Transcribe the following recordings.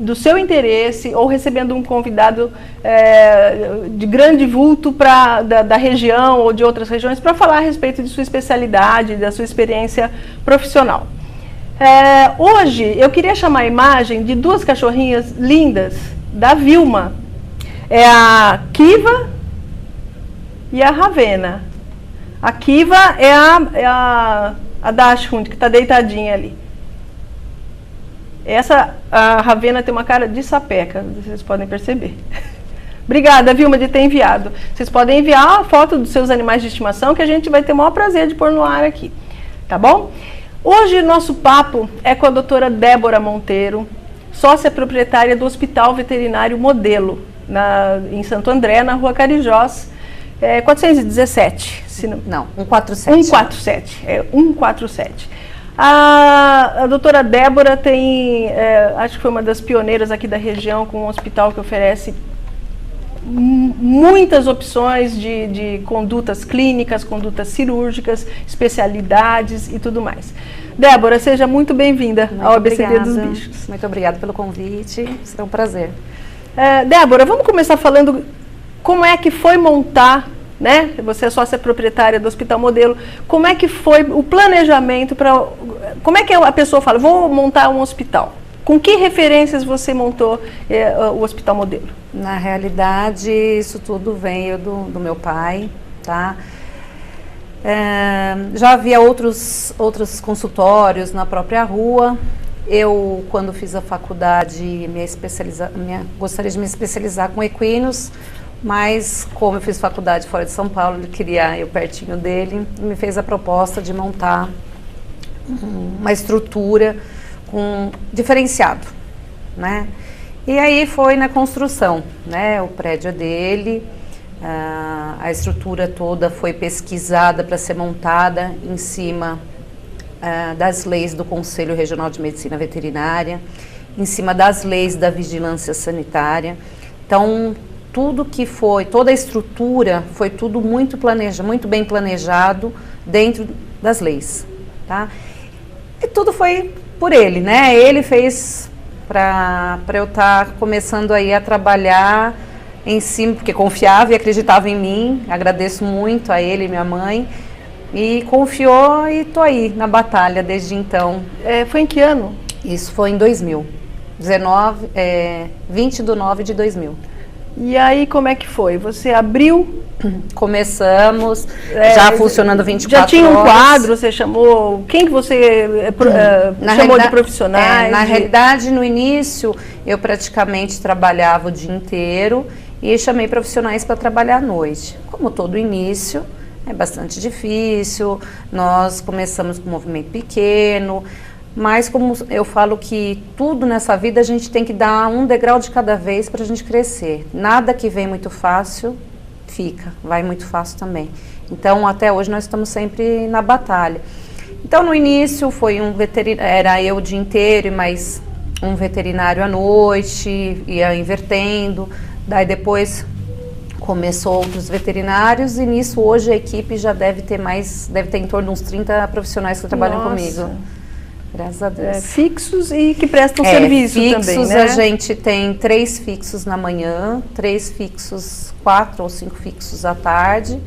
do seu interesse ou recebendo um convidado de grande vulto da região ou de outras regiões para falar a respeito de sua especialidade, da sua experiência profissional. Hoje eu queria chamar a imagem de duas cachorrinhas lindas da Vilma. É a Kiva e a Ravena. A Kiva é a Dachshund, que está deitadinha ali. A Ravena tem uma cara de sapeca, vocês podem perceber. Obrigada, Vilma, de ter enviado. Vocês podem enviar a foto dos seus animais de estimação, que a gente vai ter o maior prazer de pôr no ar aqui. Tá bom? Hoje nosso papo é com a doutora Débora Monteiro, sócia proprietária do Hospital Veterinário Modelo, em Santo André, na Rua Carijós, 417. Não, 147. 147, 147. A doutora Débora acho que foi uma das pioneiras aqui da região, com um hospital que oferece muitas opções de condutas clínicas, condutas cirúrgicas, especialidades e tudo mais. Débora, seja muito bem-vinda ao ABCD dos Bichos. Muito obrigada pelo convite, será um prazer. Débora, vamos começar falando como é que foi montar, né? Você é sócia proprietária do Hospital Modelo. Como é que foi o planejamento como é que a pessoa fala, vou montar um hospital? Com que referências você montou o Hospital Modelo? Na realidade, isso tudo veio do meu pai, tá? Já havia outros consultórios na própria rua. Eu, quando fiz a faculdade, gostaria de me especializar com equinos, mas como eu fiz faculdade fora de São Paulo, ele queria eu pertinho dele e me fez a proposta de montar uma estrutura diferenciado, né? E aí foi na construção, né? O prédio é dele, a estrutura toda foi pesquisada para ser montada em cima das leis do Conselho Regional de Medicina Veterinária, em cima das leis da vigilância sanitária. Então, toda a estrutura foi tudo muito bem planejado dentro das leis, tá? E tudo foi por ele, né? Ele fez para eu estar começando aí a trabalhar em cima, porque confiava e acreditava em mim. Agradeço muito a ele e minha mãe. E confiou e tô aí na batalha desde então. Foi em que ano? Isso foi em 2000. 20 de 9 de 2000. E aí, como é que foi? Você abriu? Começamos, já funcionando 24 horas. Já tinha um quadro, você chamou... Quem que você chamou de profissionais? Na realidade, no início, eu praticamente trabalhava o dia inteiro e chamei profissionais para trabalhar à noite. Como todo início, é bastante difícil, nós começamos com um movimento pequeno, mas como eu falo que tudo nessa vida a gente tem que dar um degrau de cada vez para a gente crescer. Nada que vem muito fácil vai muito fácil também. Então até hoje nós estamos sempre na batalha. Então no início foi era eu o dia inteiro e mais um veterinário à noite, ia invertendo, daí depois começou outros veterinários e nisso hoje a equipe já deve ter em torno de uns 30 profissionais que trabalham comigo. Graças a Deus. Fixos e que prestam serviço fixos, também, né? A gente tem 3 fixos na manhã, 4 ou 5 fixos à tarde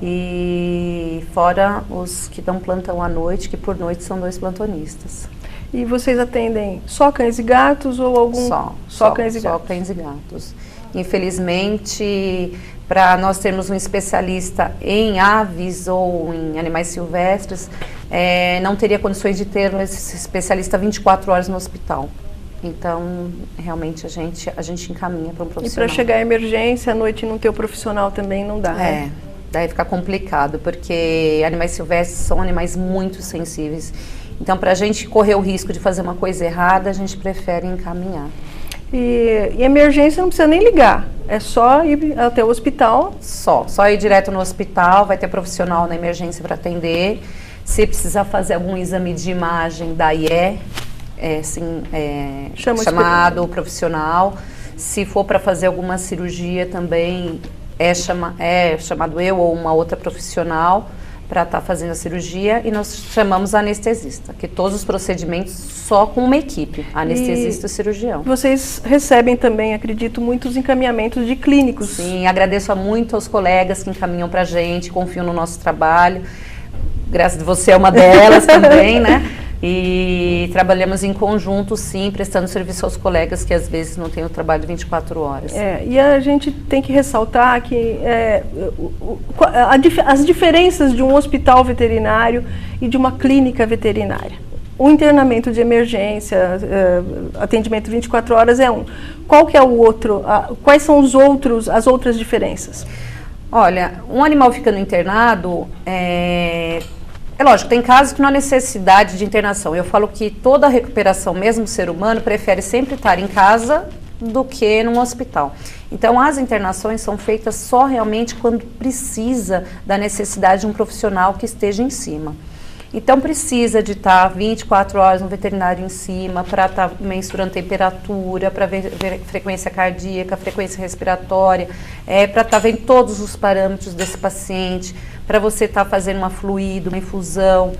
e fora os que dão plantão à noite, que por noite são 2 plantonistas. E vocês atendem só cães e gatos ou algum... Só cães e gatos? Só cães e gatos. Infelizmente, para nós termos um especialista em aves ou em animais silvestres, não teria condições de ter esse especialista 24 horas no hospital. Então, realmente, a gente encaminha para um profissional. E para chegar à emergência, à noite não ter o profissional também não dá, né? Daí fica complicado, porque animais silvestres são animais muito sensíveis. Então, para a gente correr o risco de fazer uma coisa errada, a gente prefere encaminhar. E emergência não precisa nem ligar, é só ir até o hospital? Só ir direto no hospital, vai ter profissional na emergência para atender. Se precisar fazer algum exame de imagem, daí chamado profissional. Se for para fazer alguma cirurgia também, chamado eu ou uma outra profissional para estar fazendo a cirurgia, e nós chamamos a anestesista, que todos os procedimentos só com uma equipe, anestesista e cirurgião. Vocês recebem também, acredito, muitos encaminhamentos de clínicos. Sim, agradeço muito aos colegas que encaminham para a gente, confiam no nosso trabalho. Graças a você é uma delas também, né? E trabalhamos em conjunto, sim, prestando serviço aos colegas que às vezes não têm o trabalho de 24 horas. E a gente tem que ressaltar que as diferenças de um hospital veterinário e de uma clínica veterinária. O internamento de emergência, atendimento 24 horas é um. Qual que é o outro? Quais são as outras diferenças? Olha, um animal ficando internado, é lógico, tem casos que não há necessidade de internação. Eu falo que toda a recuperação, mesmo o ser humano, prefere sempre estar em casa do que num hospital. Então, as internações são feitas só realmente quando precisa da necessidade de um profissional que esteja em cima. Então, precisa de estar 24 horas no veterinário em cima para estar mensurando temperatura, para ver frequência cardíaca, frequência respiratória, para estar vendo todos os parâmetros desse paciente, para você estar fazendo uma fluido, uma infusão,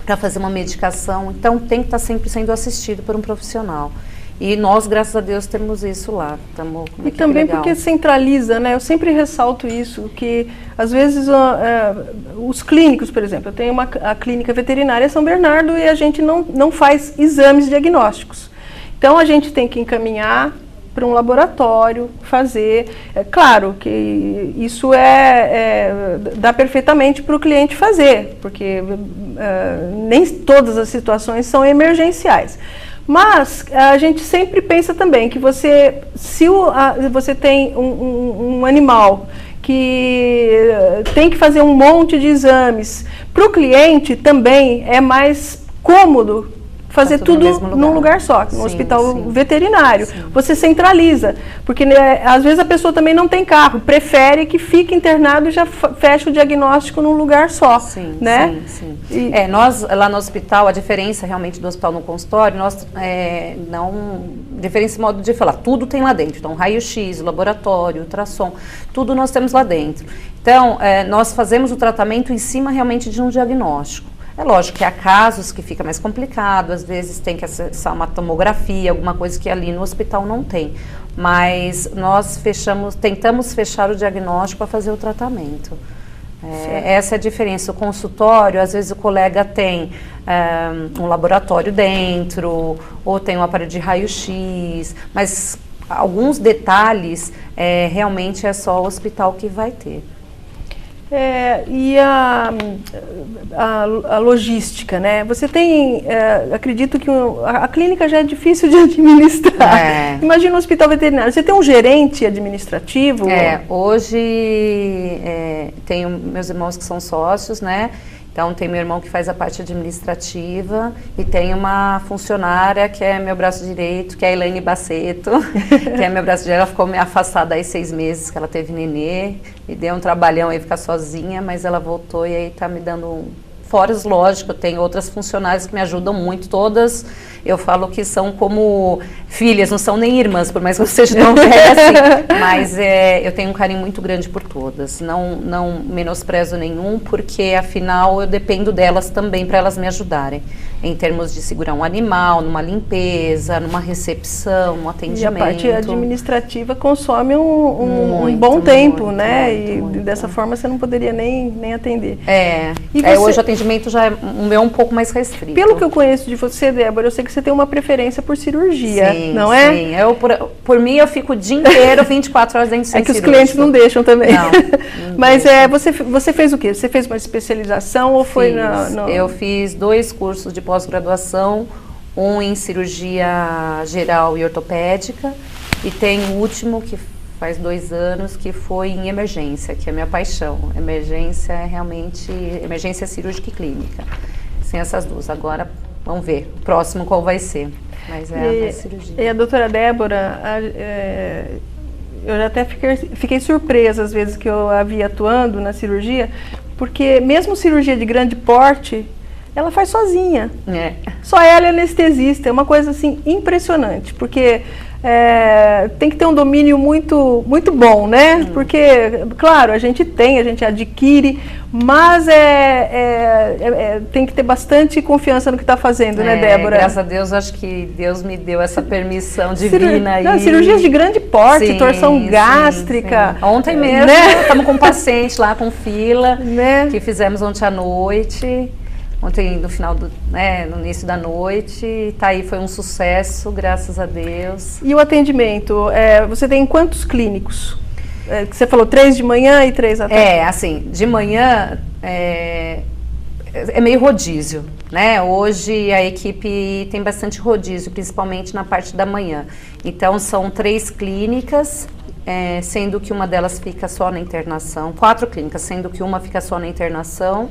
para fazer uma medicação. Então, tem que estar sempre sendo assistido por um profissional. E nós, graças a Deus, temos isso lá. E também porque centraliza, né? Eu sempre ressalto isso, que às vezes os clínicos, por exemplo, eu tenho a clínica veterinária São Bernardo e a gente não faz exames diagnósticos. Então a gente tem que encaminhar para um laboratório, fazer. É claro que isso dá perfeitamente para o cliente fazer, porque nem todas as situações são emergenciais. Mas a gente sempre pensa também que se você tem um animal que tem que fazer um monte de exames, para o cliente também é mais cômodo fazer tudo num lugar só, no hospital veterinário. Sim. Você centraliza, porque às vezes a pessoa também não tem carro, prefere que fique internado e já fecha o diagnóstico num lugar só. Sim, né? sim, sim. Nós lá no hospital, a diferença realmente do hospital no consultório, nós diferença em modo de falar, tudo tem lá dentro. Então, raio-x, laboratório, ultrassom, tudo nós temos lá dentro. Então, nós fazemos o tratamento em cima realmente de um diagnóstico. É lógico que há casos que fica mais complicado, às vezes tem que acessar uma tomografia, alguma coisa que ali no hospital não tem. Mas nós tentamos fechar o diagnóstico para fazer o tratamento. Essa é a diferença. O consultório, às vezes o colega tem um laboratório dentro, ou tem um aparelho de raio-x, mas alguns detalhes realmente é só o hospital que vai ter. E a logística, né? Você tem, acredito que a clínica já é difícil de administrar. Imagina um hospital veterinário. Você tem um gerente administrativo? Hoje tenho meus irmãos que são sócios, né? Então, tem meu irmão que faz a parte administrativa e tem uma funcionária que é meu braço direito, que é a Elaine Baceto, que é meu braço direito. Ela ficou meio afastada aí 6 meses, que ela teve nenê, e deu um trabalhão aí ficar sozinha, mas ela voltou e aí tá me dando fora, lógico, eu tenho outras funcionárias que me ajudam muito, todas, eu falo que são como filhas, não são nem irmãs, por mais que eu seja tão velha assim, mas eu tenho um carinho muito grande por todas, não menosprezo nenhum, porque afinal eu dependo delas também para elas me ajudarem, em termos de segurar um animal, numa limpeza, numa recepção, um atendimento. E a parte administrativa consome um bom tempo, né? Muito. Dessa forma você não poderia nem atender. Hoje o atendimento já é um pouco mais restrito. Pelo que eu conheço de você, Débora, eu sei que você tem uma preferência por cirurgia, não é? Sim, por mim eu fico o dia inteiro, 24 horas dentro do centro cirúrgico. É que os clientes não deixam também. Não Mas você fez o quê? Você fez uma especialização ou foi Eu fiz 2 cursos de pós-graduação, um em cirurgia geral e ortopédica, e tem o último que faz 2 anos, que foi em emergência, que é a minha paixão. Emergência é realmente emergência cirúrgica e clínica. Sem essas 2. Agora, vamos ver o próximo qual vai ser. Mas a cirurgia. E a doutora Débora, eu já até fiquei surpresa às vezes que eu a vi atuando na cirurgia, porque mesmo cirurgia de grande porte, ela faz sozinha. Só ela é anestesista, é uma coisa assim impressionante, porque tem que ter um domínio muito, muito bom, né? Porque, claro, a gente adquire, mas tem que ter bastante confiança no que está fazendo, né, Débora? Graças a Deus, acho que Deus me deu essa permissão divina aí. Cirurgias de grande porte, torção gástrica. Sim. Ontem mesmo, estamos com um paciente lá com fila, que fizemos ontem à noite. Ontem, no início da noite, tá aí, foi um sucesso, graças a Deus. E o atendimento, você tem quantos clínicos? Você falou 3 de manhã e 3 à tarde. Assim, de manhã é meio rodízio, né? Hoje a equipe tem bastante rodízio, principalmente na parte da manhã. Então, são 3 clínicas, sendo que uma delas fica só na internação, 4 clínicas, sendo que uma fica só na internação.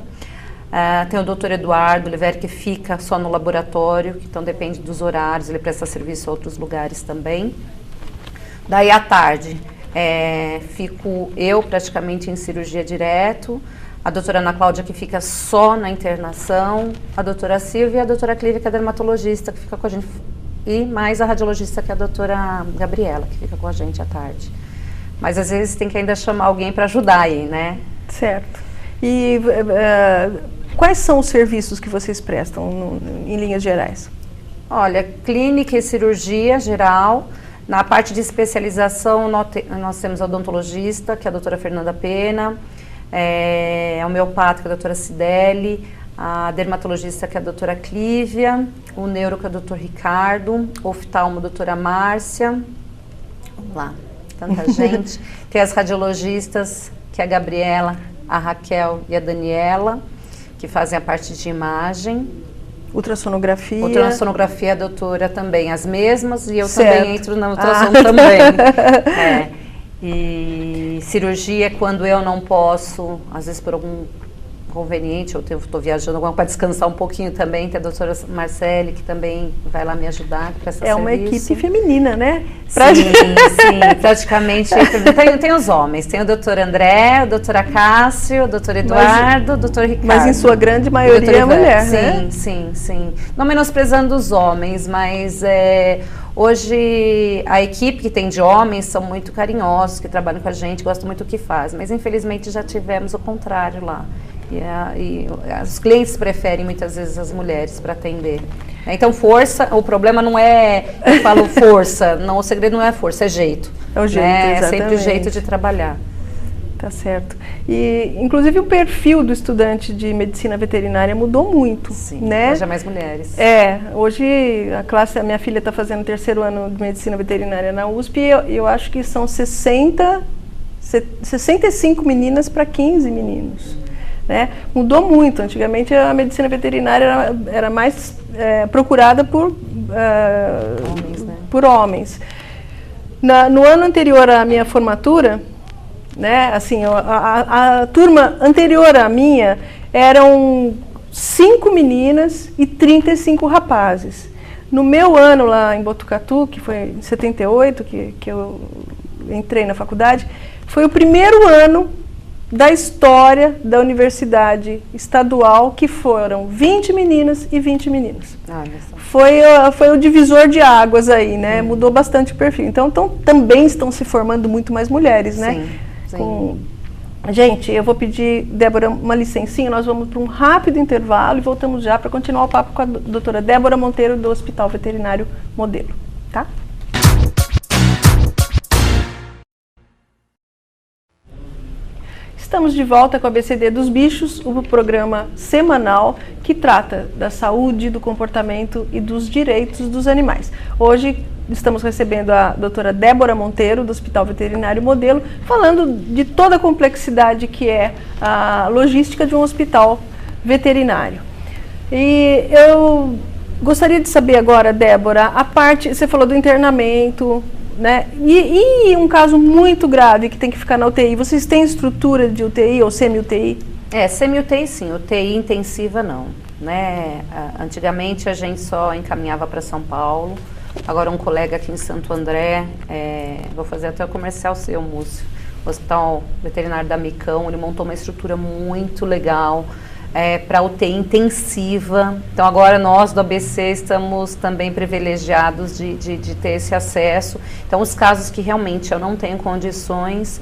Tem o Dr. Eduardo Oliveira, que fica só no laboratório, então depende dos horários, ele presta serviço a outros lugares também. Daí à tarde, fico eu praticamente em cirurgia direto, a doutora Ana Cláudia, que fica só na internação, a doutora Silvia e a doutora Clívia, que é dermatologista, que fica com a gente, e mais a radiologista, que é a doutora Gabriela, que fica com a gente à tarde. Mas às vezes tem que ainda chamar alguém para ajudar aí, né? Certo. E quais são os serviços que vocês prestam em linhas gerais? Olha, clínica e cirurgia geral. Na parte de especialização, nós temos a odontologista, que é a doutora Fernanda Pena, a homeopata, que é a doutora Cidelli, a dermatologista, que é a doutora Clívia, o neuro, que é o doutor Ricardo, o oftalmo, a doutora Márcia. Vamos lá, tanta gente. Tem as radiologistas, que é a Gabriela, a Raquel e a Daniela, que fazem a parte de imagem. Ultrassonografia. Ultrassonografia, a doutora também, as mesmas, e eu certo. também entro na ultrassom também. E cirurgia, quando eu não posso, às vezes por algum inconveniente, eu estou viajando para descansar um pouquinho também, tem a doutora Marcele, que também vai lá me ajudar com essa serviço. Uma equipe feminina, né? Sim, praticamente. Tem os homens, tem o doutor André, o doutor Acácio, o doutor Eduardo, o doutor Ricardo. Mas em sua grande maioria é mulher, né? Sim. Não menosprezando os homens, mas hoje a equipe que tem de homens são muito carinhosos, que trabalham com a gente, gostam muito do que fazem, mas infelizmente já tivemos o contrário lá. E os clientes preferem muitas vezes as mulheres para atender. Então, força, o problema não eu falo força, não, o segredo não é força, é jeito. É o jeito, exatamente. É sempre o jeito de trabalhar. Tá certo. E, inclusive, o perfil do estudante de medicina veterinária mudou muito, né? Hoje é mais mulheres. Hoje a minha filha está fazendo o 3º ano de medicina veterinária na USP e eu acho que são 65 meninas para 15 meninos. Né? Mudou muito. Antigamente a medicina veterinária era mais procurada por homens, né? Por homens. No ano anterior à minha formatura, né, assim, a turma anterior à minha eram 5 meninas e 35 rapazes. No meu ano lá em Botucatu, que foi em 78 que eu entrei na faculdade, foi o primeiro ano da história da universidade estadual, que foram 20 meninas e 20 meninos. Foi o divisor de águas aí, né? Mudou bastante o perfil. Então também estão se formando muito mais mulheres, né? Sim. Gente, eu vou pedir, Débora, uma licencinha, nós vamos para um rápido intervalo e voltamos já para continuar o papo com a doutora Débora Monteiro, do Hospital Veterinário Modelo, tá? Estamos de volta com a ABCD dos Bichos, o programa semanal que trata da saúde, do comportamento e dos direitos dos animais. Hoje estamos recebendo a doutora Débora Monteiro, do Hospital Veterinário Modelo, falando de toda a complexidade que é a logística de um hospital veterinário. E eu gostaria de saber agora, Débora, você falou do internamento, né? E um caso muito grave que tem que ficar na UTI, vocês têm estrutura de UTI ou semi-UTI? Semi-UTI sim, UTI intensiva não, né? Antigamente a gente só encaminhava para São Paulo, agora um colega aqui em Santo André, vou fazer até o comercial seu, Múcio, o Hospital Veterinário da Micão, ele montou uma estrutura muito legal, para UTI intensiva. Então agora nós do ABC estamos também privilegiados de ter esse acesso. Então os casos que realmente eu não tenho condições,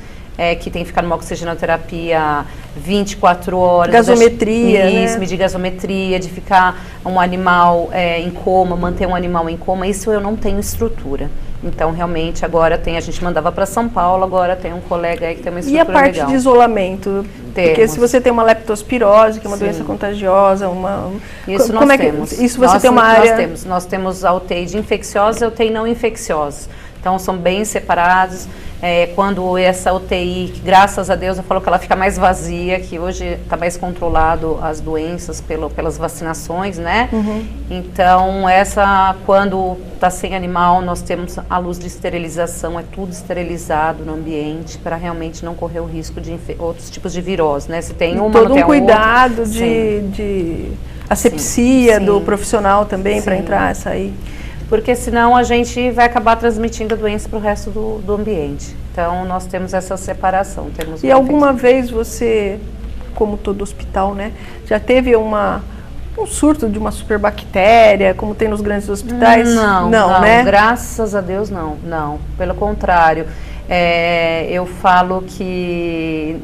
que tem que ficar numa oxigenoterapia 24 horas. Gasometria, isso, né? medir gasometria, de ficar um animal em coma, manter um animal em coma, isso eu não tenho estrutura. Então, realmente, agora a gente mandava para São Paulo, agora tem um colega aí que tem uma estrutura legal. E a parte de isolamento? Porque se você tem uma leptospirose, que é uma Sim. doença contagiosa, Isso como nós é que, temos. isso você tem uma área... Nós temos a UTI de infecciosas e a UTI não infecciosas. Então, são bem separados. Quando essa UTI, que, graças a Deus, eu falo que ela fica mais vazia, que hoje está mais controlado as doenças pelas vacinações, né? Uhum. Então, quando está sem animal, nós temos a luz de esterilização, é tudo esterilizado no ambiente, para realmente não correr o risco de outros tipos de virose, né? Se tem uma, todo um cuidado de asepsia do profissional também, para entrar e sair. Porque senão a gente vai acabar transmitindo a doença para o resto do ambiente. Então, nós temos essa separação. E alguma vez você, como todo hospital, né, já teve um surto de uma superbactéria, como tem nos grandes hospitais? Não, né? Graças a Deus não. Pelo contrário, eu falo que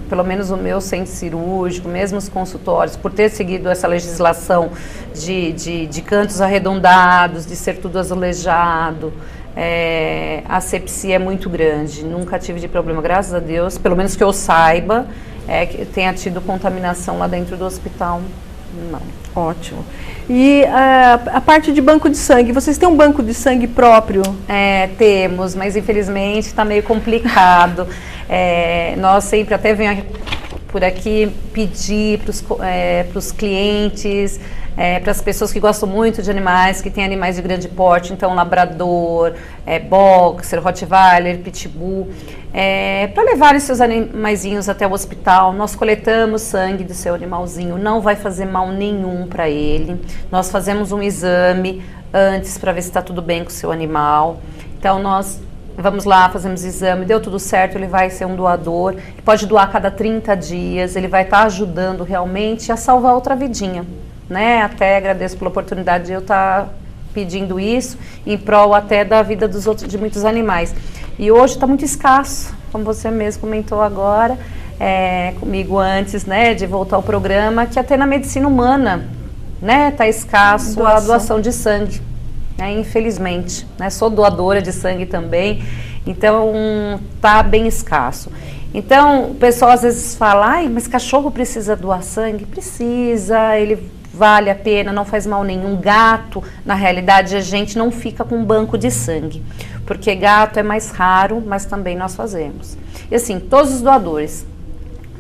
pelo menos o meu centro cirúrgico, mesmo os consultórios, por ter seguido essa legislação de cantos arredondados, de ser tudo azulejado, a asepsia é muito grande. Nunca tive de problema, graças a Deus, pelo menos que eu saiba, que tenha tido contaminação lá dentro do hospital, não. Ótimo. E a parte de banco de sangue, vocês têm um banco de sangue próprio? Temos, mas infelizmente está meio complicado. Nós sempre até venho por aqui pedir para os clientes, para as pessoas que gostam muito de animais, que têm animais de grande porte, então labrador, boxer, rottweiler, pitbull, para levarem seus animaizinhos até o hospital. Nós coletamos sangue do seu animalzinho, não vai fazer mal nenhum para ele. Nós fazemos um exame antes para ver se está tudo bem com o seu animal. Então nós vamos lá, fazemos exame, deu tudo certo, ele vai ser um doador, ele pode doar a cada 30 dias, ele vai estar ajudando realmente a salvar outra vidinha, né? Até agradeço pela oportunidade de eu estar pedindo isso, em prol até da vida de muitos animais. E hoje está muito escasso, como você mesmo comentou agora, comigo antes, né, de voltar ao programa, que até na medicina humana, né, está escasso a doação de sangue. Infelizmente, né? Sou doadora de sangue também, então tá bem escasso. Então o pessoal às vezes fala, mas cachorro precisa doar sangue? Precisa, ele vale a pena, não faz mal nenhum. Gato, na realidade a gente não fica com um banco de sangue, porque gato é mais raro, mas também nós fazemos. E assim, todos os doadores,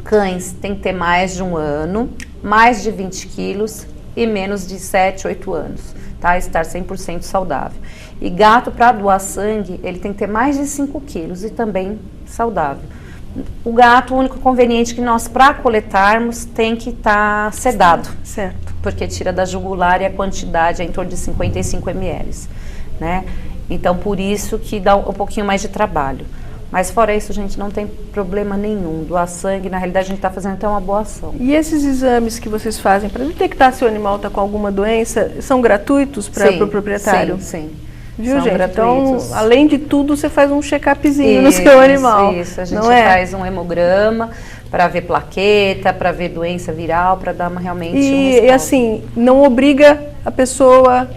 cães tem que ter mais de 1 ano, mais de 20 quilos e menos de 7, 8 anos. Tá? Estar 100% saudável. E gato, para doar sangue, ele tem que ter mais de 5 quilos e também saudável. O gato, o único conveniente que nós, para coletarmos, tem que estar sedado. Certo. Porque tira da jugular e a quantidade é em torno de 55 ml. Né? Então, por isso que dá um pouquinho mais de trabalho. Mas fora isso, gente, não tem problema nenhum. Doar sangue, na realidade, a gente está fazendo até uma boa ação. E esses exames que vocês fazem para detectar se o animal está com alguma doença, são gratuitos para o proprietário? Sim. Viu, são gente? gratuitos. Então, além de tudo, você faz um check-upzinho no seu animal. Isso, a gente faz um hemograma para ver plaqueta, para ver doença viral, para dar realmente E assim, não obriga a pessoa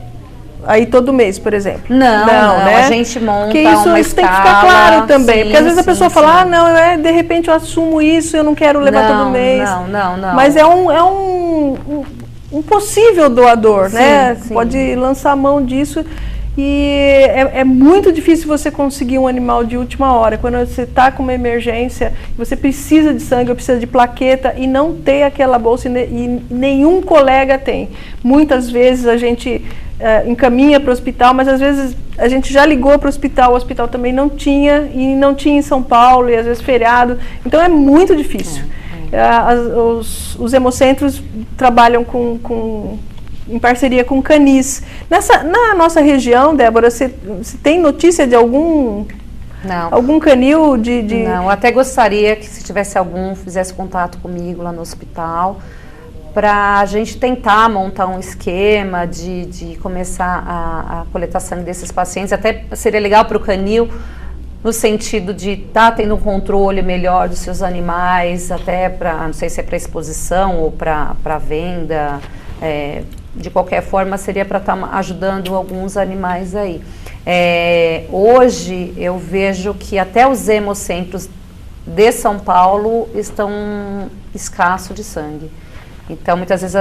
aí todo mês, por exemplo. Não, né? A gente monta porque isso, uma isso tem escala, que ficar claro também. sim, porque às vezes a pessoa fala, de repente eu assumo isso, eu não quero levar todo mês. Não. Mas é um possível doador, né? Sim. Pode lançar a mão disso. E é muito difícil você conseguir um animal de última hora. Quando você está com uma emergência, você precisa de sangue, precisa de plaqueta e não tem aquela bolsa e nenhum colega tem. Muitas vezes a gente encaminha para o hospital, mas às vezes a gente já ligou para o hospital também não tinha, e não tinha em São Paulo, e às vezes feriado. Então é muito difícil. Os hemocentros trabalham em parceria com canis. Na nossa região, Débora, você tem notícia de algum Não. Algum canil Não, até gostaria que se tivesse algum, fizesse contato comigo lá no hospital, para a gente tentar montar um esquema de começar a coletar sangue desses pacientes. Até seria legal para o canil, no sentido de estar tendo um controle melhor dos seus animais, até para, não sei se é para exposição ou para venda, de qualquer forma seria para estar ajudando alguns animais aí. Hoje eu vejo que até os hemocentros de São Paulo estão escassos de sangue. Então muitas vezes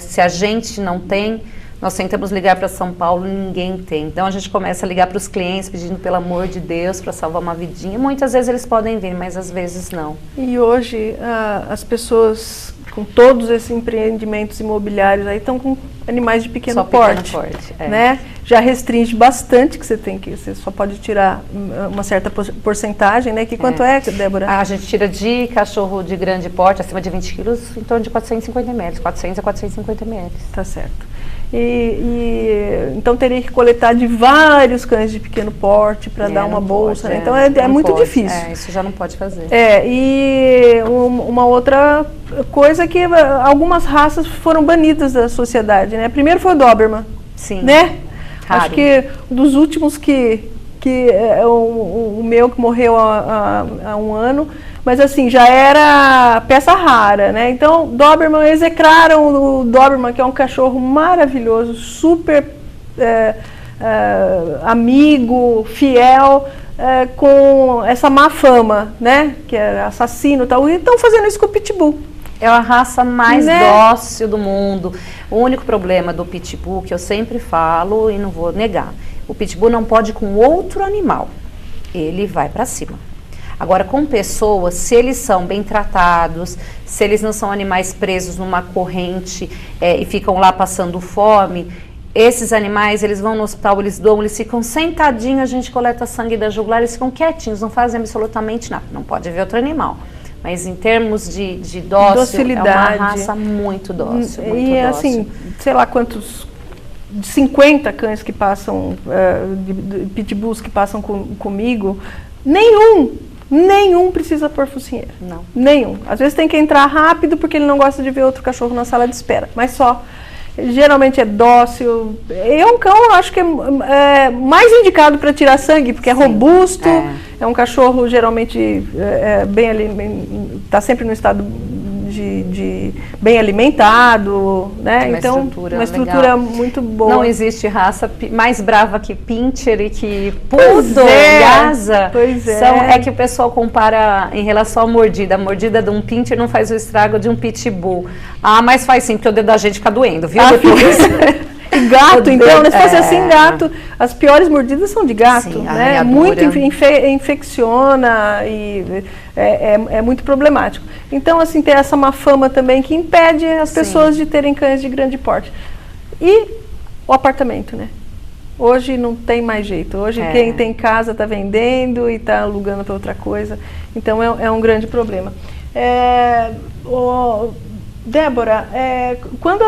se a gente não tem, nós tentamos ligar para São Paulo e ninguém tem. Então a gente começa a ligar para os clientes pedindo pelo amor de Deus para salvar uma vidinha. Muitas vezes eles podem vir, mas às vezes não. E hoje as pessoas com todos esses empreendimentos imobiliários aí estão com animais de pequeno porte, né? Já restringe bastante que você só pode tirar uma certa porcentagem, né? Que quanto é, Débora? A gente tira de cachorro de grande porte, acima de 20 quilos, em torno de 450 ml, 400 a 450 ml. Tá certo. Então teria que coletar de vários cães de pequeno porte para dar uma bolsa, né? Então é muito difícil. Isso já não pode fazer. E uma outra coisa é que algumas raças foram banidas da sociedade, né? Primeiro foi o Doberman. Sim. Né? Raro. Acho que um dos últimos o meu que morreu há um ano, mas assim, já era peça rara, né? Então, Doberman, execraram o Doberman, que é um cachorro maravilhoso, super amigo, fiel, com essa má fama, né? Que é assassino e tal, e estão fazendo isso com o Pitbull. É a raça mais dócil do mundo. O único problema do Pitbull, que eu sempre falo e não vou negar, o Pitbull não pode ir com outro animal, ele vai para cima. Agora, com pessoas, se eles são bem tratados, se eles não são animais presos numa corrente e ficam lá passando fome, esses animais, eles vão no hospital, eles ficam sentadinhos, a gente coleta sangue da jugular, eles ficam quietinhos, não fazem absolutamente nada. Não pode ver outro animal. Mas em termos de docilidade, é uma raça muito dócil. Muito dócil. Assim, sei lá quantos, 50 cães que passam, de pitbulls que passam comigo, nenhum precisa pôr focinheira. Não. Nenhum. Às vezes tem que entrar rápido porque ele não gosta de ver outro cachorro na sala de espera. Mas só. Geralmente é dócil. Um cão, eu acho que é mais indicado para tirar sangue, porque é robusto, é um cachorro geralmente está sempre no estado de bem alimentado, né? Então, uma estrutura muito boa. Não existe raça mais brava que Pinscher e que Poodle, Lhasa. Pois é. É que o pessoal compara em relação à mordida. A mordida de um Pinscher não faz o estrago de um Pitbull. Mas faz sim, porque o dedo da gente fica doendo, viu? Depois. E gato, então, se fosse assim, gato, as piores mordidas são de gato, sim, né? Muito infecciona e é muito problemático. Então, assim, tem essa má fama também que impede as pessoas de terem cães de grande porte. E o apartamento, né? Hoje não tem mais jeito. Hoje quem tem casa está vendendo e está alugando para outra coisa. Então, é um grande problema. Débora, quando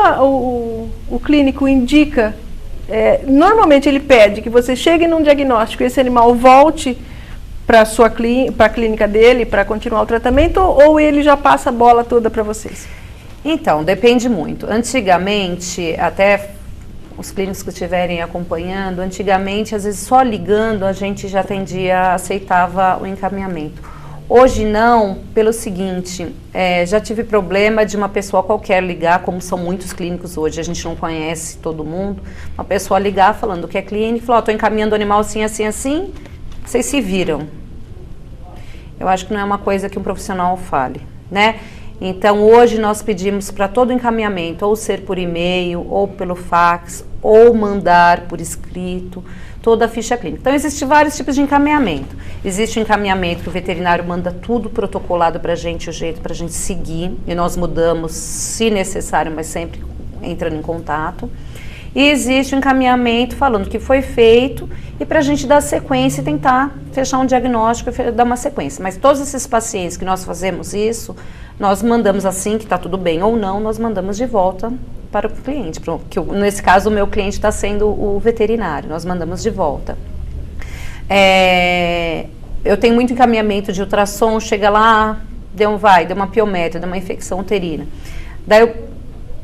o clínico indica, normalmente ele pede que você chegue num diagnóstico e esse animal volte para a clínica dele para continuar o tratamento, ou ele já passa a bola toda para vocês? Então, depende muito. Antigamente, até os clínicos que estiverem acompanhando, antigamente, às vezes só ligando a gente já aceitava o encaminhamento. Hoje não, pelo seguinte, já tive problema de uma pessoa qualquer ligar, como são muitos clínicos hoje, a gente não conhece todo mundo, uma pessoa ligar falando que é clínico, falou, estou encaminhando o animal assim, assim, assim, vocês se viram. Eu acho que não é uma coisa que um profissional fale, né? Então, hoje nós pedimos para todo encaminhamento, ou ser por e-mail, ou pelo fax, ou mandar por escrito, toda a ficha clínica. Então, existem vários tipos de encaminhamento. Existe o encaminhamento que o veterinário manda tudo protocolado para a gente, o jeito para a gente seguir, e nós mudamos se necessário, mas sempre entrando em contato. E existe o encaminhamento falando que foi feito e para a gente dar sequência e tentar fechar um diagnóstico e dar uma sequência. Mas todos esses pacientes que nós fazemos isso, nós mandamos assim, que está tudo bem ou não, nós mandamos de volta para o cliente. Que nesse caso, o meu cliente está sendo o veterinário, nós mandamos de volta. eu tenho muito encaminhamento de ultrassom, chega lá, deu uma piométria, deu uma infecção uterina. Daí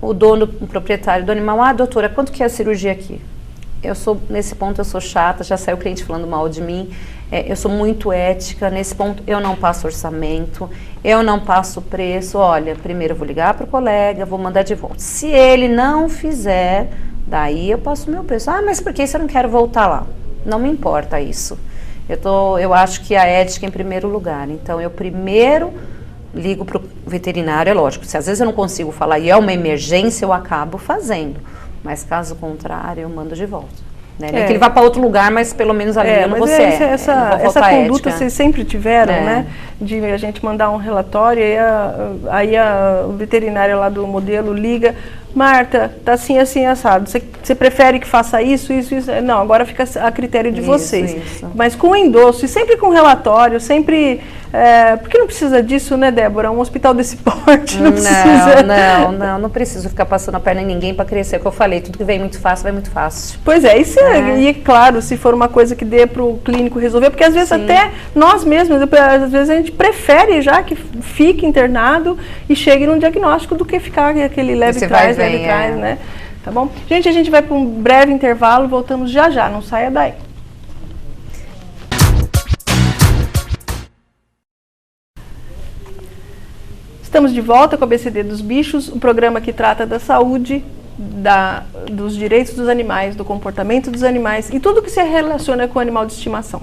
o dono, o proprietário do animal, doutora, quanto que é a cirurgia aqui? Nesse ponto eu sou chata, já saiu o cliente falando mal de mim, eu sou muito ética, nesse ponto eu não passo orçamento, eu não passo preço, olha, primeiro eu vou ligar para o colega, vou mandar de volta. Se ele não fizer, daí eu passo o meu preço. Mas por que eu não quero voltar lá? Não me importa isso. Eu acho que a ética em primeiro lugar, então eu primeiro ligo para o veterinário, é lógico, se às vezes eu não consigo falar e é uma emergência, eu acabo fazendo. Mas caso contrário, eu mando de volta. Né? Não é que ele vá para outro lugar, mas pelo menos ali eu não vou ser. Essa conduta vocês sempre tiveram, né? De a gente mandar um relatório e aí o veterinário lá do modelo liga, Marta, tá assim, assim, assado. Você prefere que faça isso, isso, isso? Não, agora fica a critério de vocês. Isso. Mas com endosso e sempre com relatório, sempre... porque não precisa disso, né, Débora? Um hospital desse porte não precisa... Não preciso ficar passando a perna em ninguém para crescer. É o que eu falei, tudo que vem muito fácil, vai muito fácil. Pois é, e claro, se for uma coisa que dê para o clínico resolver, porque às vezes até nós mesmos, às vezes a gente prefere já que fique internado e chegue num diagnóstico do que ficar aquele leve trás, né? Tá bom? Gente, a gente vai para um breve intervalo, voltamos já já, não saia daí. Estamos de volta com a BCD dos Bichos, um programa que trata da saúde, dos direitos dos animais, do comportamento dos animais e tudo que se relaciona com o animal de estimação.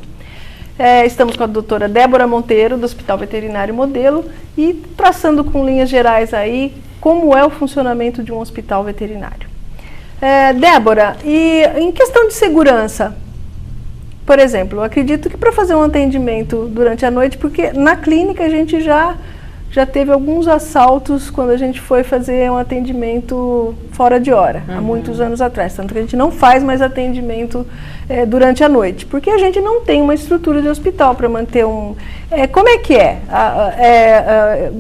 Estamos com a doutora Débora Monteiro, do Hospital Veterinário Modelo, e traçando com linhas gerais aí como é o funcionamento de um hospital veterinário. Débora, e em questão de segurança, por exemplo, eu acredito que para fazer um atendimento durante a noite, porque na clínica a gente já teve alguns assaltos quando a gente foi fazer um atendimento fora de hora, há muitos anos atrás. Tanto que a gente não faz mais atendimento durante a noite, porque a gente não tem uma estrutura de hospital para manter um... como é que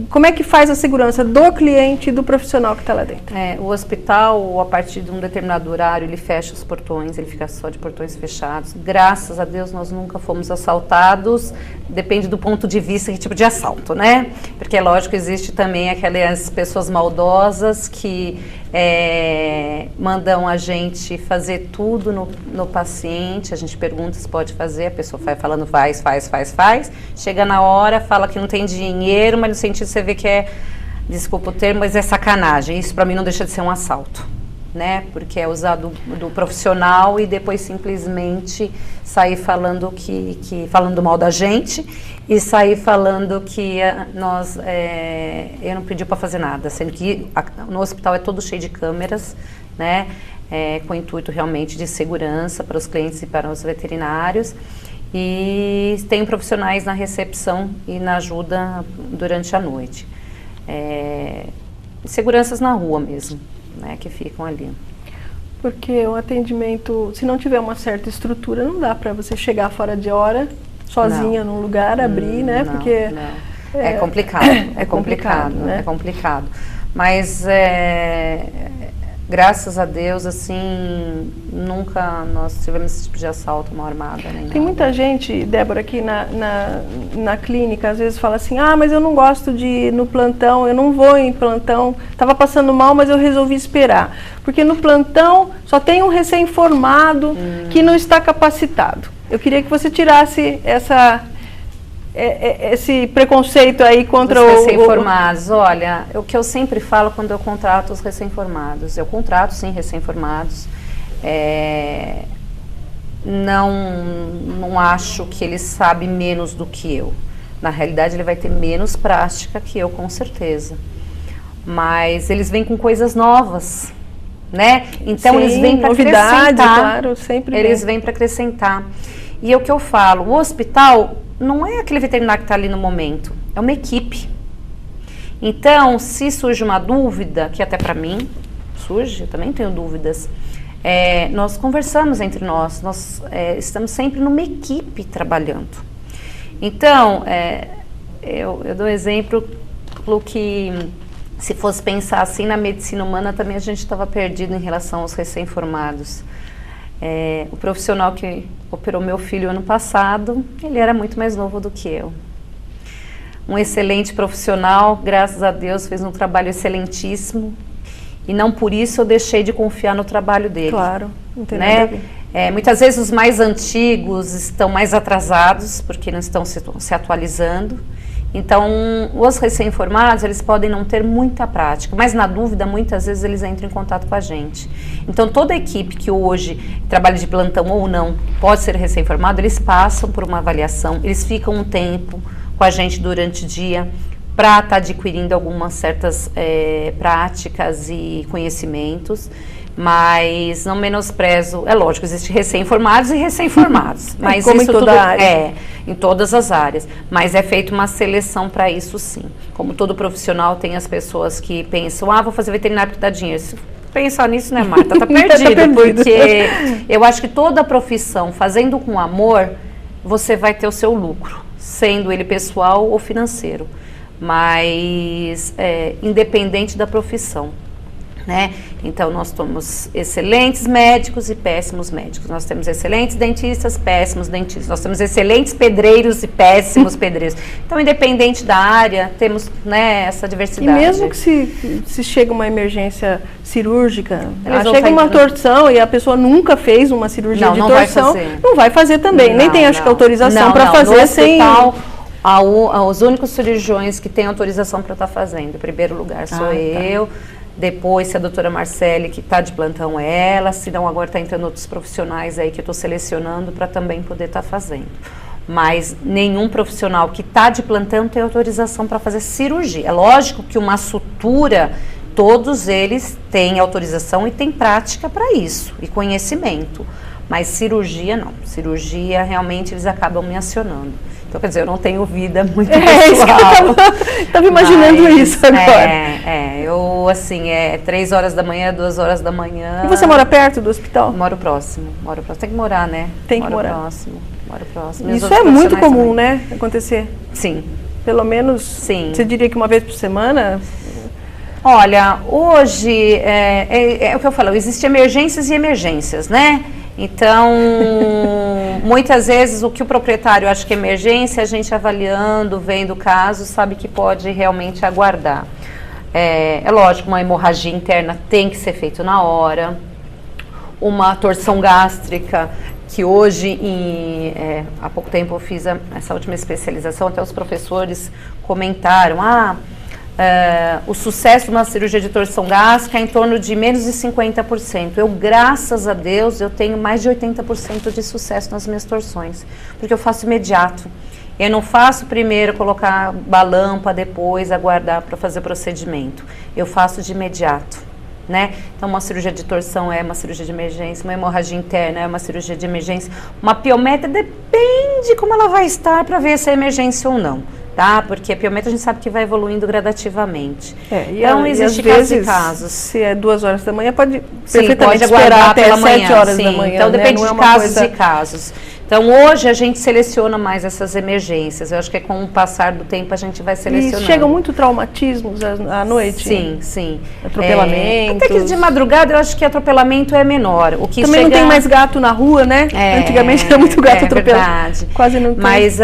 como é que faz a segurança do cliente e do profissional que está lá dentro? O hospital, a partir de um determinado horário, ele fecha os portões, ele fica só de portões fechados. Graças a Deus nós nunca fomos assaltados, depende do ponto de vista, que tipo de assalto, né? Porque lógico, existe também aquelas pessoas maldosas que mandam a gente fazer tudo no paciente, a gente pergunta se pode fazer, a pessoa vai falando faz, chega na hora, fala que não tem dinheiro, mas no sentido você vê que desculpa o termo, mas é sacanagem, isso para mim não deixa de ser um assalto, né? Porque é usado do profissional e depois simplesmente sair falando falando mal da gente e sair falando que eu não pedi para fazer nada, sendo que no hospital é todo cheio de câmeras, né? Com o intuito realmente de segurança para os clientes e para os veterinários. E tem profissionais na recepção e na ajuda durante a noite. Seguranças na rua mesmo, né, que ficam ali. Porque o atendimento, se não tiver uma certa estrutura, não dá para você chegar fora de hora, sozinha num lugar, abrir, né? Porque é complicado, é complicado, né? É complicado. Mas graças a Deus, assim, nunca nós tivemos esse tipo de assalto, uma armada. Tem muita gente, Débora, aqui na clínica, às vezes fala assim, mas eu não gosto de ir no plantão, eu não vou em plantão, estava passando mal, mas eu resolvi esperar. Porque no plantão só tem um recém-formado que não está capacitado. Eu queria que você tirasse esse preconceito aí contra os recém-formados. Olha, o que eu sempre falo quando eu contrato os recém-formados, eu contrato sim recém-formados, não acho que ele sabe menos do que eu. Na realidade ele vai ter menos prática que eu, com certeza, mas eles vêm com coisas novas, né? Então sim, eles vêm para acrescentar, claro, sempre eles vêm para acrescentar. E é o que eu falo, o hospital não é aquele veterinário que está ali no momento, é uma equipe. Então, se surge uma dúvida, que até para mim surge, eu também tenho dúvidas, nós conversamos entre nós estamos sempre numa equipe trabalhando. Então, eu dou um exemplo que, se fosse pensar assim na medicina humana, também a gente estava perdido em relação aos recém-formados. O profissional que operou meu filho ano passado, ele era muito mais novo do que eu. Um excelente profissional, graças a Deus, fez um trabalho excelentíssimo. E não por isso eu deixei de confiar no trabalho dele. Claro, não tem nada a ver. Muitas vezes os mais antigos estão mais atrasados, porque não estão se atualizando. Então, os recém-formados, eles podem não ter muita prática, mas na dúvida, muitas vezes eles entram em contato com a gente. Então, toda a equipe que hoje trabalha de plantão ou não, pode ser recém-formado, eles passam por uma avaliação, eles ficam um tempo com a gente durante o dia, para estar adquirindo algumas certas práticas e conhecimentos, mas não menosprezo, é lógico, existem recém-formados e recém-formados, mas como isso em toda área. Em todas as áreas, mas é feita uma seleção para isso sim. Como todo profissional, tem as pessoas que pensam, vou fazer veterinário porque dá dinheiro. Se pensar nisso, né, Marta? Tá perdido, porque eu acho que toda profissão, fazendo com amor, você vai ter o seu lucro, sendo ele pessoal ou financeiro. Mas independente da profissão, né? Então nós temos excelentes médicos e péssimos médicos, nós temos excelentes dentistas, péssimos dentistas, nós temos excelentes pedreiros e péssimos pedreiros. Então, independente da área, temos, né, essa diversidade. E mesmo que se chega uma emergência cirúrgica, chega uma fazendo torção e a pessoa nunca fez uma cirurgia de torção, não vai fazer também, nem tem acho que autorização para fazer sem... Os únicos cirurgiões que têm autorização para estar fazendo, em primeiro lugar sou eu, depois se a doutora Marcele, que está de plantão, é ela, se não agora está entrando outros profissionais aí que eu estou selecionando para também poder estar fazendo. Mas nenhum profissional que está de plantão tem autorização para fazer cirurgia. É lógico que uma sutura, todos eles têm autorização e têm prática para isso, e conhecimento. Mas cirurgia não, cirurgia realmente eles acabam me acionando. Então, quer dizer, eu não tenho vida muito pessoal. Estava imaginando isso agora. Eu, assim, 3 horas da manhã, 2 horas da manhã. E você mora perto do hospital? Moro próximo. Tem que morar, né? Tem que morar. Moro próximo. Isso é muito comum, né, acontecer? Sim. Pelo menos, sim. Você diria que uma vez por semana? Olha, hoje, é o que eu falo, existem emergências e emergências, né? Então, muitas vezes o que o proprietário acha que é emergência, a gente avaliando, vendo o caso, sabe que pode realmente aguardar. É lógico, uma hemorragia interna tem que ser feita na hora, uma torção gástrica, que hoje, há pouco tempo eu fiz essa última especialização, até os professores comentaram, o sucesso numa cirurgia de torção gástrica é em torno de menos de 50%. Eu, graças a Deus, eu tenho mais de 80% de sucesso nas minhas torções, porque eu faço imediato. Eu não faço primeiro colocar balão para depois aguardar para fazer o procedimento. Eu faço de imediato, né? Então, uma cirurgia de torção é uma cirurgia de emergência, uma hemorragia interna é uma cirurgia de emergência. Uma piometra depende como ela vai estar para ver se é emergência ou não. Tá? Porque a piometra a gente sabe que vai evoluindo gradativamente. Então, existe casos e casos. Se é 2 horas da manhã, pode perfeitamente esperar até pela 7 manhã. horas da manhã. Então, depende de casos e casos. Então, hoje a gente seleciona mais essas emergências. Eu acho que com o passar do tempo a gente vai selecionando. E chegam muito traumatismos à noite? Sim. Atropelamentos. Até que de madrugada eu acho que atropelamento é menor. O que também não tem mais gato na rua, né? Antigamente era muito gato atropelado. Verdade. Quase não tem. Mas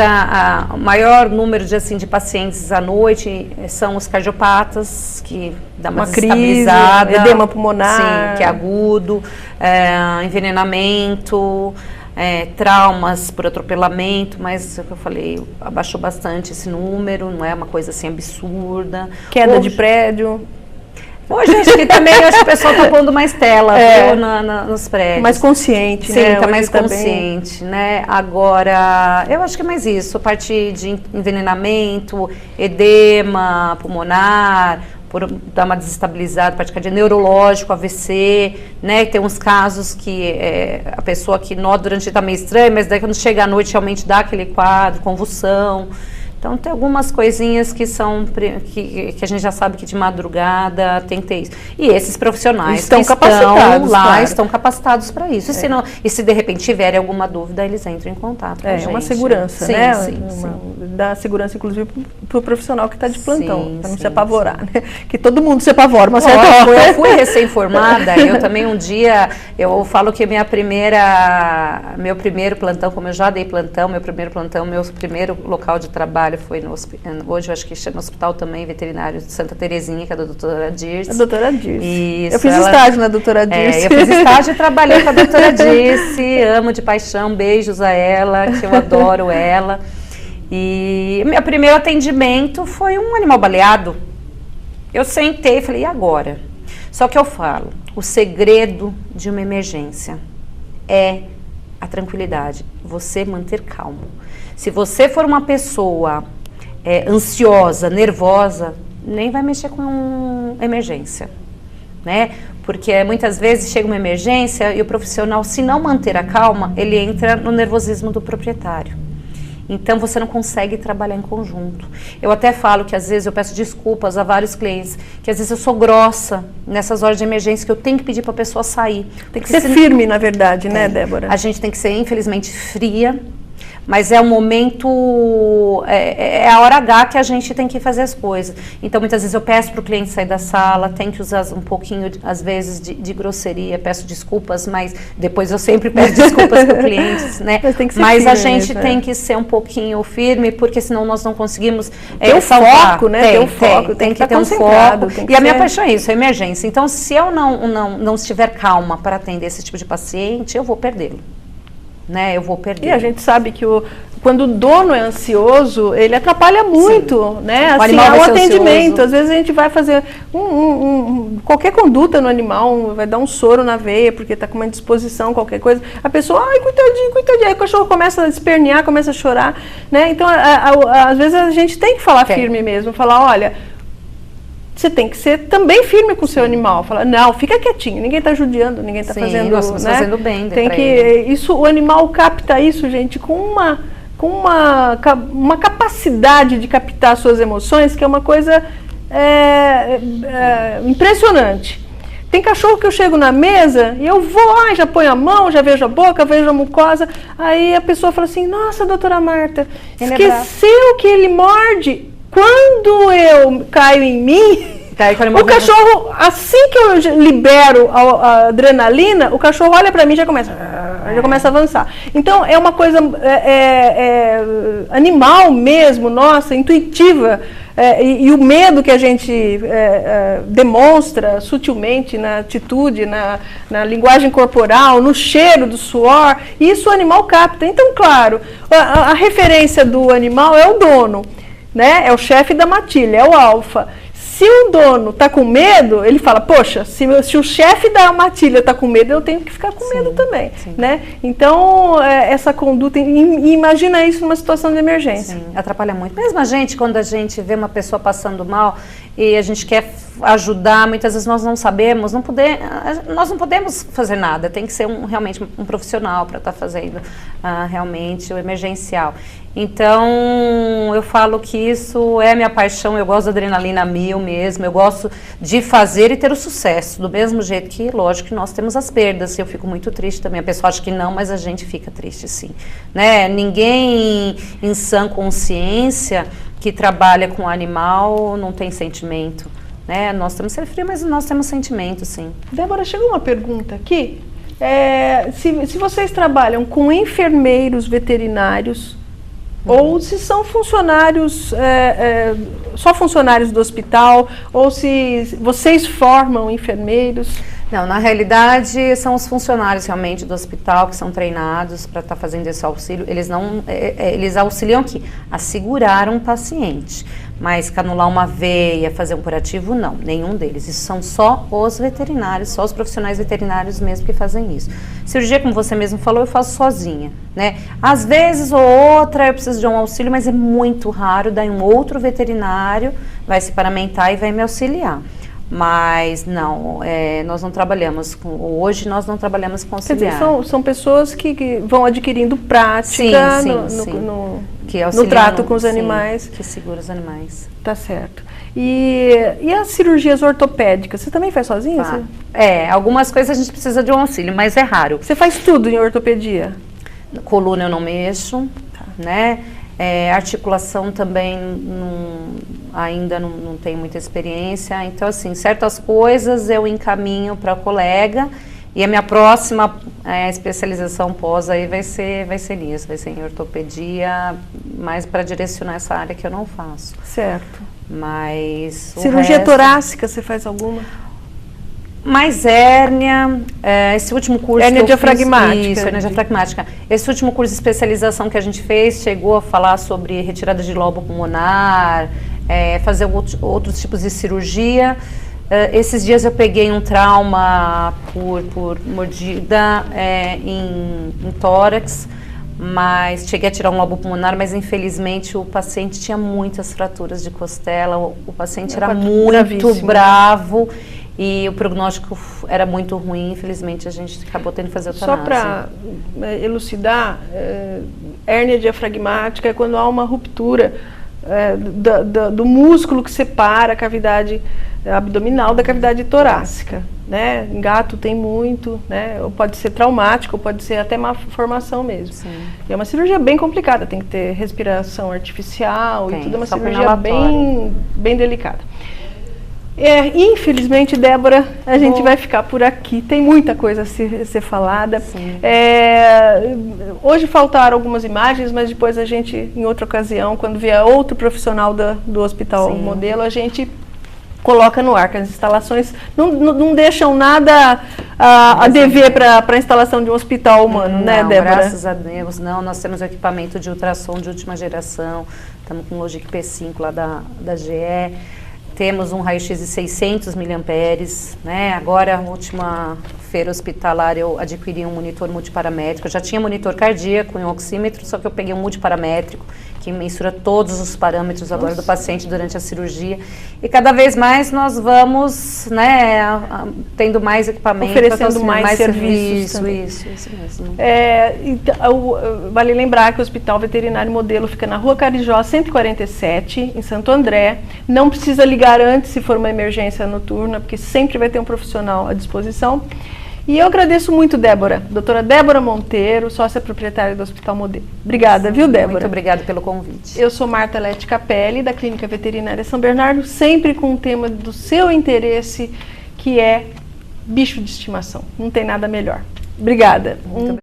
o maior número de pacientes à noite são os cardiopatas, que dá uma desestabilizada. Crise, edema pulmonar. Sim, que é agudo, envenenamento. Traumas por atropelamento, mas é o que eu falei, abaixou bastante esse número, não é uma coisa assim absurda. Queda de prédio. Hoje acho que também o pessoal está pondo mais tela, viu, nos prédios. Mais consciente, sim, né? Está mais consciente, né? Agora, eu acho que é mais isso, a parte de envenenamento, edema pulmonar, por dar uma desestabilizada, parte cardíaca, neurológico, AVC, né? Tem uns casos que a pessoa que nota durante o dia está meio estranha, mas daí quando chega à noite realmente dá aquele quadro, convulsão. Então, tem algumas coisinhas que são que a gente já sabe que de madrugada tem que ter isso. E esses profissionais estão capacitados, lá, claro. Estão capacitados para isso. E se de repente tiverem alguma dúvida, eles entram em contato com a gente. É uma segurança, sim, né? Sim. Dá segurança, inclusive, para o profissional que está de plantão, para não se sim, apavorar, né? Que todo mundo se apavora, uma certa hora. hora. Eu fui recém-formada, eu também um dia, eu falo que meu primeiro plantão, como eu já dei plantão, meu primeiro local de trabalho foi hoje eu acho que chama hospital também, veterinário de Santa Terezinha, que é da doutora Dirce. A doutora Dirce. Isso, eu fiz estágio na doutora Dirce. Eu fiz estágio e trabalhei com a doutora Dirce, amo de paixão, beijos a ela, que eu adoro ela. E meu primeiro atendimento foi um animal baleado. Eu sentei e falei, e agora? Só que eu falo, o segredo de uma emergência é a tranquilidade, você manter calmo. Se você for uma pessoa ansiosa, nervosa, nem vai mexer com emergência, né? Porque muitas vezes chega uma emergência e o profissional, se não manter a calma, ele entra no nervosismo do proprietário. Então, você não consegue trabalhar em conjunto. Eu até falo que, às vezes, eu peço desculpas a vários clientes, que, às vezes, eu sou grossa nessas horas de emergência, que eu tenho que pedir para a pessoa sair. Tem que ser firme, na verdade, né, Débora? A gente tem que ser, infelizmente, fria, mas é o momento, é a hora H que a gente tem que fazer as coisas. Então, muitas vezes eu peço para o cliente sair da sala, tem que usar um pouquinho, às vezes, de grosseria, peço desculpas, mas depois eu sempre peço desculpas para o cliente, né? Mas a gente tem que ser um pouquinho firme, porque senão nós não conseguimos ter o foco, né? Ter o foco, tem que ter um foco. E a minha paixão é isso, é emergência. Então, se eu não estiver calma para atender esse tipo de paciente, eu vou perdê-lo. Né, eu vou perder. E a gente sabe que quando o dono é ansioso, ele atrapalha muito, né? Assim, é um atendimento. Às vezes a gente vai fazer qualquer conduta no animal, vai dar um soro na veia, porque está com uma indisposição, qualquer coisa. A pessoa, ai, coitadinho, coitadinho. Aí o cachorro começa a espernear, começa a chorar, né? Então, às vezes a gente tem que falar firme mesmo, falar, olha, você tem que ser também firme com o seu animal. Falar, não, fica quietinho, ninguém está judiando, ninguém está fazendo, nós estamos fazendo bem. Tem que isso, o animal capta isso, gente, com uma capacidade de captar suas emoções, que é uma coisa impressionante. Tem cachorro que eu chego na mesa e eu vou, já ponho a mão, já vejo a boca, vejo a mucosa. Aí a pessoa fala assim, nossa, doutora Marta, esqueceu que ele morde. Quando eu caio em mim, o cachorro, assim que eu libero a adrenalina, o cachorro olha para mim e já começa a avançar. Então, é uma coisa animal mesmo, nossa, intuitiva. E o medo que a gente demonstra sutilmente na atitude, na linguagem corporal, no cheiro do suor, isso o animal capta. Então, claro, a referência do animal é o dono. Né? É o chefe da matilha, é o alfa. Se o dono está com medo, ele fala, poxa, se o chefe da matilha está com medo, eu tenho que ficar com medo também. Né? Então, essa conduta, imagina isso numa situação de emergência. Sim, atrapalha muito. Mesmo a gente, quando a gente vê uma pessoa passando mal e a gente quer ajudar, muitas vezes nós não sabemos, nós não podemos fazer nada, tem que ser realmente um profissional para estar fazendo realmente o emergencial. Então, eu falo que isso é minha paixão, eu gosto da adrenalina 1000 mesmo, eu gosto de fazer e ter o sucesso, do mesmo jeito que, lógico, que nós temos as perdas, eu fico muito triste também, a pessoa acha que não, mas a gente fica triste sim, né? Ninguém em sã consciência que trabalha com animal não tem sentimento, né? Nós temos que ser frio, mas nós temos sentimento, sim. Débora, chegou uma pergunta aqui, se vocês trabalham com enfermeiros veterinários, ou se são funcionários, só funcionários do hospital, ou se vocês formam enfermeiros? Não, na realidade são os funcionários realmente do hospital que são treinados para estar fazendo esse auxílio. Eles auxiliam aqui a segurar um paciente, mas canular uma veia, fazer um curativo, não, nenhum deles. Isso são só os veterinários, só os profissionais veterinários mesmo que fazem isso. Cirurgia, como você mesmo falou, eu faço sozinha, né? Às vezes ou outra eu preciso de um auxílio, mas é muito raro, daí um outro veterinário vai se paramentar e vai me auxiliar. Mas não, nós não trabalhamos hoje nós não trabalhamos com auxiliar. Quer dizer, são pessoas que vão adquirindo prática que no trato com os animais. Que segura os animais. Tá certo. E as cirurgias ortopédicas, você também faz sozinha? Tá. Algumas coisas a gente precisa de um auxílio, mas é raro. Você faz tudo em ortopedia? Coluna eu não mexo, né? Articulação também ainda não tenho muita experiência. Então, assim, certas coisas eu encaminho para a colega e a minha próxima especialização pós aí vai ser nisso, vai ser em ortopedia, mais para direcionar essa área que eu não faço. Certo. Mas cirurgia torácica, você faz alguma? Mais hérnia, esse último curso hérnia diafragmática. Isso, hérnia diafragmática. Esse último curso de especialização que a gente fez chegou a falar sobre retirada de lobo pulmonar, fazer outros tipos de cirurgia. Esses dias eu peguei um trauma por mordida em tórax, mas cheguei a tirar um lobo pulmonar, mas infelizmente o paciente tinha muitas fraturas de costela, o paciente era muito bravo. E o prognóstico era muito ruim, infelizmente a gente acabou tendo que fazer eutanásia. Só para elucidar, hérnia diafragmática é quando há uma ruptura do músculo que separa a cavidade abdominal da cavidade torácica. Né? Em gato tem muito, né? Ou pode ser traumático, ou pode ser até má formação mesmo. Sim. E é uma cirurgia bem complicada, tem que ter respiração artificial e tudo, é uma cirurgia bem delicada. Infelizmente, Débora, a gente vai ficar por aqui. Tem muita coisa a ser falada. Hoje faltaram algumas imagens, mas depois a gente, em outra ocasião, quando vier outro profissional do Hospital Modelo, a gente coloca no ar, que as instalações não deixam nada a dever para a instalação de um hospital humano, né, Débora? Graças a Deus, não. Nós temos equipamento de ultrassom de última geração, estamos com o Logic P5 lá da GE. Temos um raio-x de 600 miliamperes, né? Agora, na última feira hospitalar, eu adquiri um monitor multiparamétrico. Eu já tinha monitor cardíaco e um oxímetro, só que eu peguei um multiparamétrico, que mensura todos os parâmetros agora do paciente durante a cirurgia. E cada vez mais nós vamos, né, tendo mais equipamento. Oferecendo mais serviços. Isso mesmo. Então, vale lembrar que o Hospital Veterinário Modelo fica na Rua Carijó, 147, em Santo André. Não precisa ligar antes se for uma emergência noturna, porque sempre vai ter um profissional à disposição. E eu agradeço muito, Débora. Doutora Débora Monteiro, sócia proprietária do Hospital Modelo. Obrigada, viu, Débora? Muito obrigada pelo convite. Eu sou Marta Lete Capelli, da Clínica Veterinária São Bernardo, sempre com um tema do seu interesse, que é bicho de estimação. Não tem nada melhor. Obrigada. Muito obrigada.